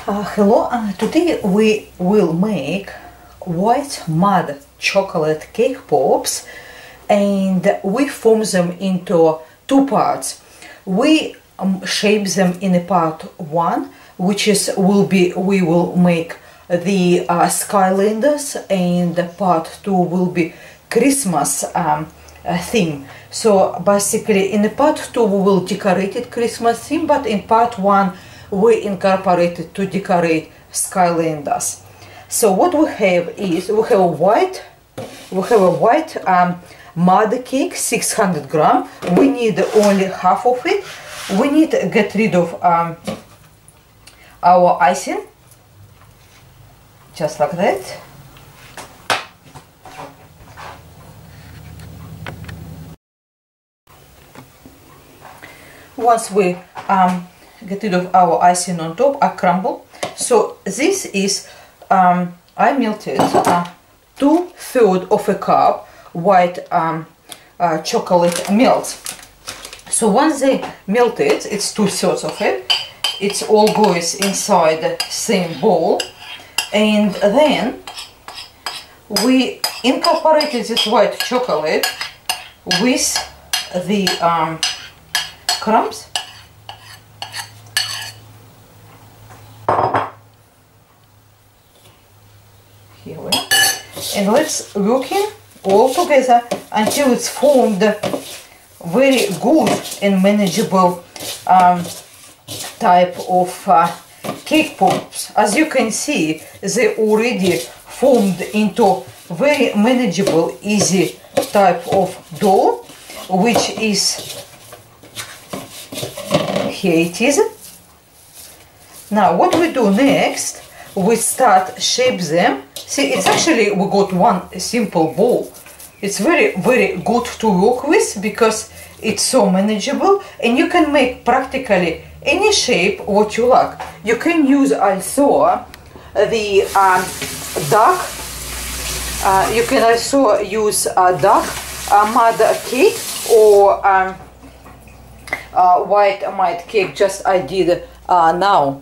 Hello, today we will make white mud chocolate cake pops, and we form them into two parts. We shape them in a part one, which is we will make the Skylanders, and part two will be Christmas theme. So basically in the part two we will decorate it Christmas theme, but in part one we incorporated to decorate Skylanders. So what we have is we have a white mud cake, 600 gram. We need only half of it. We need to get rid of our icing, just like that. Once we get rid of our icing on top, I crumble. So this is I melted 2/3 of a cup white chocolate melt. So once they melted, it's 2/3 of it. It all goes inside the same bowl, and then we incorporated this white chocolate with the crumbs. Here we are. And let's work it all together until it's formed very good and manageable type of cake pops. As you can see, they already formed into very manageable, easy type of dough, which is, here it is. Now what we do next, we start shape them. See, it's actually, we got one simple bowl. It's very good to work with because it's so manageable, and you can make practically any shape what you like. You can use also the duck. You can also use duck mud cake or white mud cake, just I did now.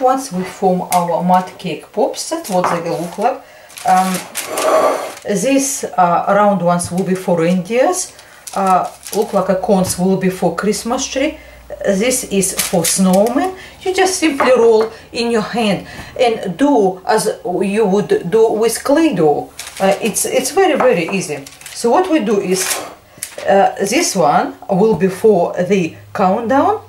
Once we form our mud cake pops, that's what they will look like. These round ones will be for reindeers. Look like a cones will be for Christmas tree. This is for snowman. You just simply roll in your hand and do as you would do with clay dough. It's very easy. So what we do is this one will be for the countdown.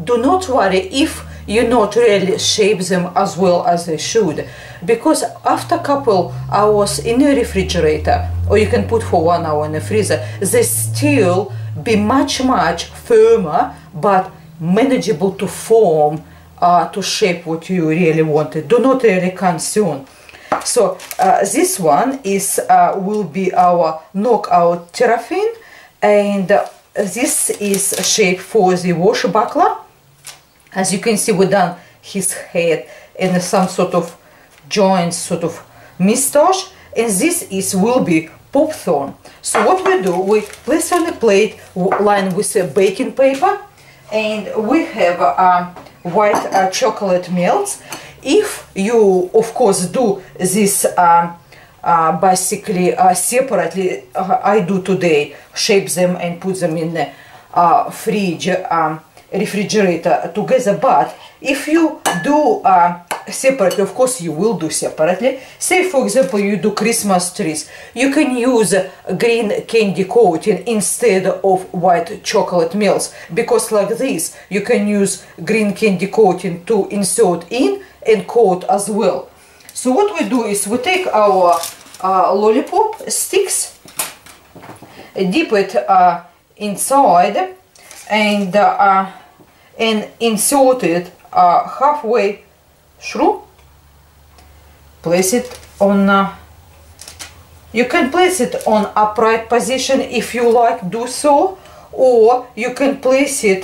Do not worry if you not really shape them as well as they should, because after a couple hours in the refrigerator, or you can put for 1 hour in the freezer, they still be much firmer but manageable to form, to shape what you really wanted. Do not really concern. So this one is will be our knockout terrafin, and this is a shape for the washbuckler. As you can see, we done his head and some sort of joints, sort of moustache, and this will be popcorn. So what we do, we place on a plate lined with a baking paper, and we have white chocolate melts. If you, of course, do this basically separately, I do today, shape them and put them in the fridge, refrigerator together. But if you do separately, of course you will do separately. Say for example you do Christmas trees, you can use green candy coating instead of white chocolate melts, because like this you can use green candy coating to insert in and coat as well. So what we do is we take our lollipop sticks, dip it inside, and insert it halfway through. Place it on. You can place it on upright position if you like, do so, or you can place it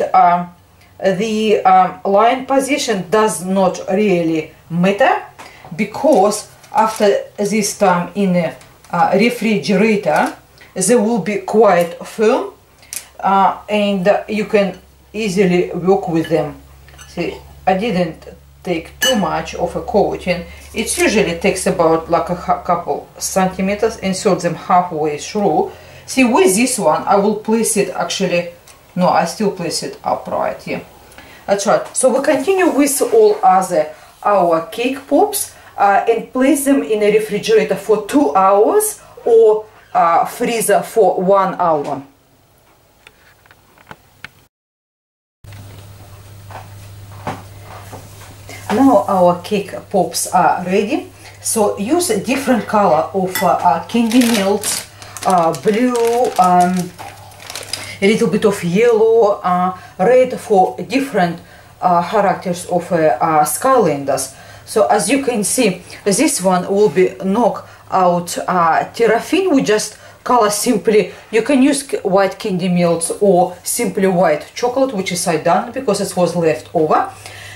the lying position. Does not really matter, because after this time in a refrigerator they will be quite firm. and you can easily work with them. See, I didn't take too much of a coating. It usually takes about like a couple centimeters. Insert them halfway through. See, with this one I will place it actually, no, I still place it upright. Yeah, that's right. So we continue with all other our cake pops and place them in a refrigerator for 2 hours or freezer for 1 hour. Now our cake pops are ready. So use a different color of candy melt, blue, a little bit of yellow, red for different characters of Skylanders. So as you can see, this one will be knock out terrafin. We just color simply, you can use white candy melts or simply white chocolate, which is I done because it was left over.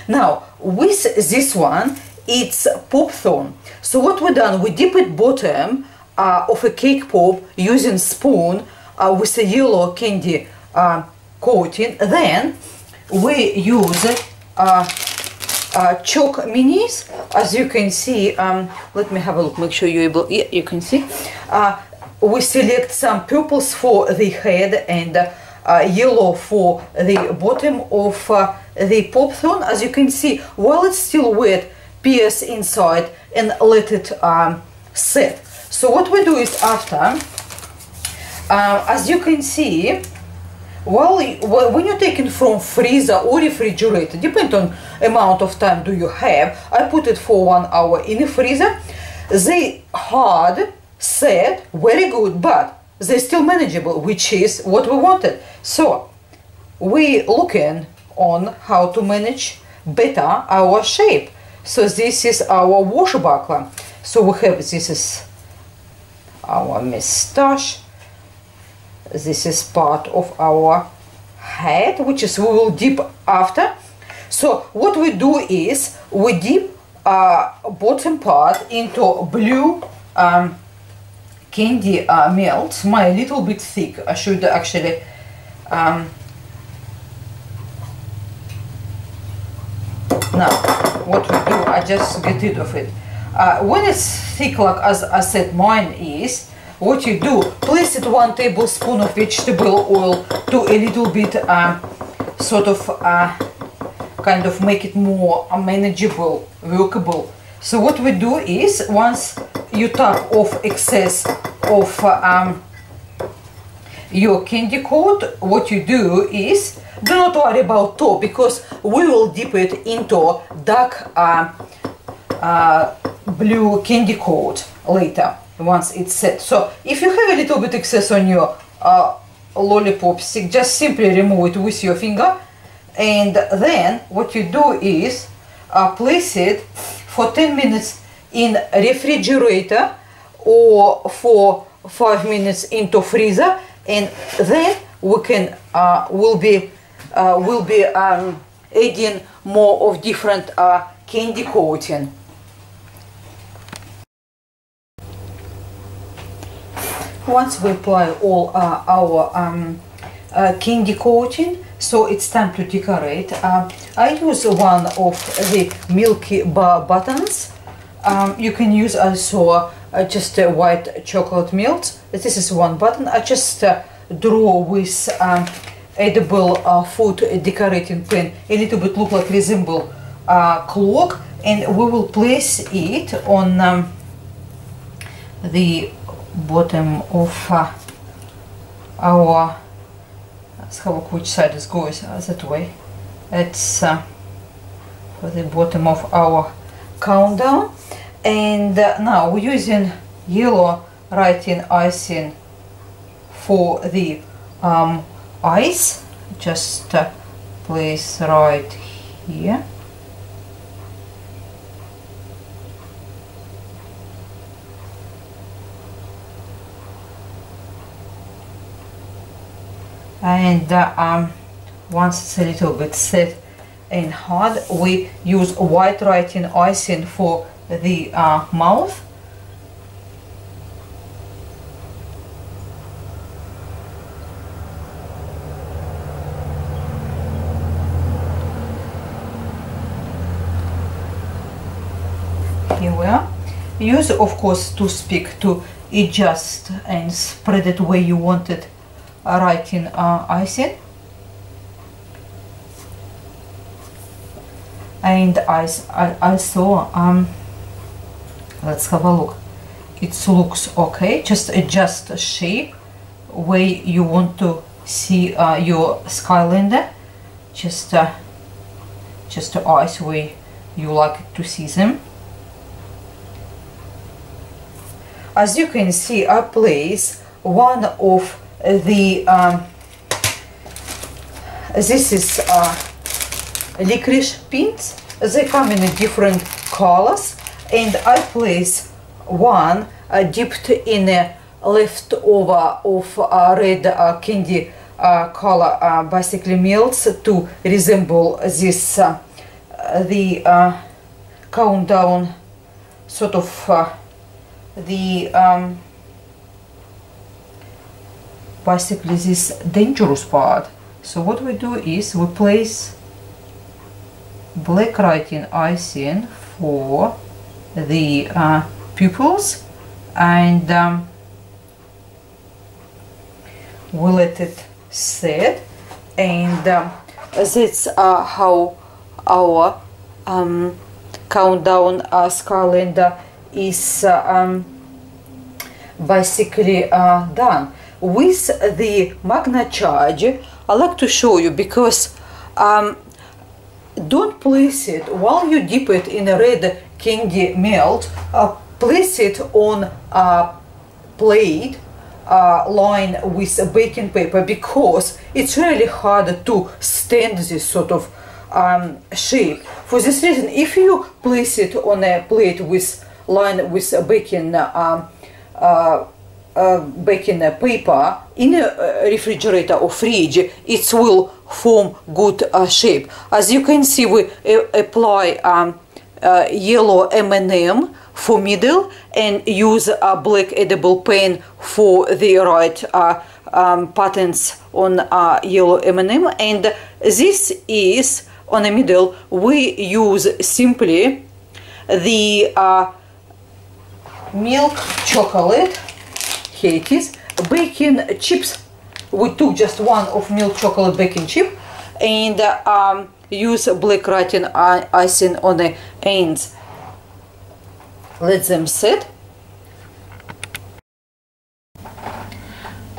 Now with this one, it's pop thorn. So what we done, we dip it bottom of a cake pop using spoon with a yellow candy coating. Then we use chalk minis. As you can see, let me have a look, make sure you're able, yeah, you can see. We select some purples for the head and yellow for the bottom of the pop thorn. As you can see, while it's still wet, pierce inside and let it set. So what we do is after, as you can see, when you're taking from freezer or refrigerator, depend on amount of time do you have. I put it for 1 hour in the freezer. They hard, set, very good, but they're still manageable, which is what we wanted. So we looking on how to manage better our shape. So this is our wash buckler. So we have, this is our mustache. This is part of our head, which is we will dip after. So what we do is we dip bottom part into blue candy melt, my little bit thick. I should actually now what we do, I just get rid of it. When it's thick, like as I said mine is, what you do, place it 1 tablespoon of vegetable oil to a little bit sort of kind of make it more manageable, workable. So what we do is, once you tap off excess of your candy coat, what you do is, do not worry about top, because we will dip it into dark blue candy coat later once it's set. So if you have a little bit excess on your lollipop stick, just simply remove it with your finger, and then what you do is place it for 10 minutes in refrigerator or for 5 minutes into freezer, and then we can will be adding more of different candy coating. Once we apply all our candy coating, so it's time to decorate. I use one of the Milky Bar buttons. You can use also just a white chocolate melt. This is one button. I just draw with edible food decorating pen, a little bit look like resemble clock, and we will place it on the bottom of our, let's have a look which side it goes, that way. It's for the bottom of our countdown. And now we're using yellow writing icing for the ice. Just place right here. And once it's a little bit set and hard, we use white writing icing for the mouth. use, of course, toothpick to adjust and spread it where you want it, writing icing. And also, let's have a look. It looks okay. Just adjust the shape where you want to see your Skylander. Just the eyes where you like to see them. As you can see, I place one of the this is licorice pins. They come in different colors, and I place one dipped in a leftover of red candy color, basically melts to resemble this the countdown, sort of the basically this dangerous part. So what we do is we place black writing icing for the pupils, and we let it set, and that's how our countdown Skylander is basically done. With the Magna Charge, I like to show you, because don't place it while you dip it in a red candy melt. Place it on a plate lined with baking paper, because it's really hard to stand this sort of shape. For this reason, if you place it on a plate with lined with baking baking paper in a refrigerator or fridge, it will form good shape. As you can see, we apply yellow M&M for middle and use a black edible pen for the right patterns on yellow M&M, and this is on the middle. We use simply the milk chocolate, here it is, baking chips. We took just one of milk chocolate baking chip, and use black writing icing on the ends. Let them set.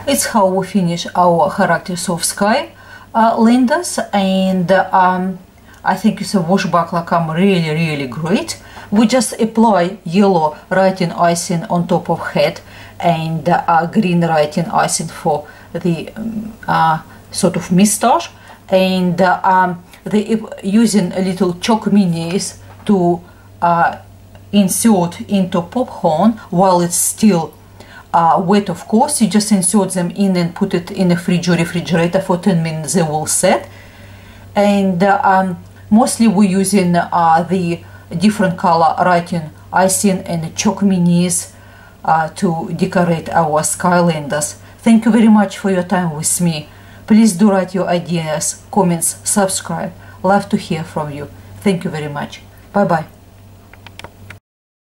It's how we finish our characters of Skylanders, and I think it's a washbuckler come really great. We just apply yellow writing icing on top of head, and green writing icing for the sort of mustache, and using a little chalk minis to insert into popcorn while it's still wet. Of course, you just insert them in and put it in the fridge or refrigerator for 10 minutes. They will set. And mostly we're using the different color writing icing and chalk minis to decorate our Skylanders. Thank you very much for your time with me. Please do write your ideas, comments, subscribe. Love to hear from you. Thank you very much. Bye bye.